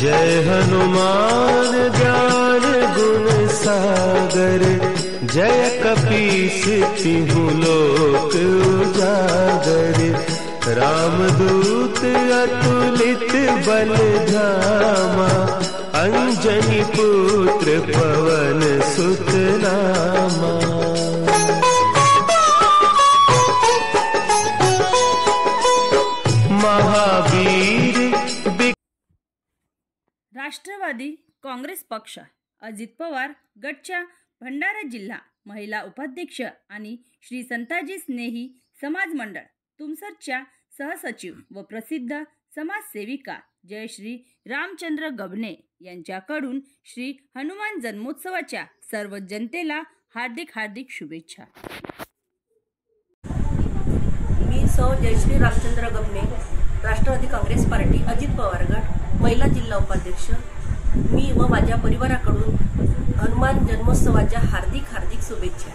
जय हनुमान ज्ञान गुण सागर, जय कपीस तिहु लोक उजागर। रामदूत अतुलित बल धामा, अंजनी पुत्र पवन सुत नामा। महावीर राष्ट्रवादी काँग्रेस पक्ष अजित पवार गटच्या भंडारा जिल्हा महिला उपाध्यक्ष आणि श्री संताजी स्नेही समाज मंडळ तुमसरच्या सहसचिव व प्रसिद्ध समाजसेविका जयश्री रामचंद्र गबने यांच्याकडून श्री हनुमान जन्मोत्सवाच्या सर्व जनतेला हार्दिक हार्दिक शुभेच्छा। मी सौ जयश्री रामचंद्र गबने, राष्ट्रवादी काँग्रेस पार्टी अजित पवार गट महिला जिल्हा उपाध्यक्ष। मी व माझ्या परिवाराकडून हनुमान जन्मोत्सवाच्या हार्दिक शुभेच्छा।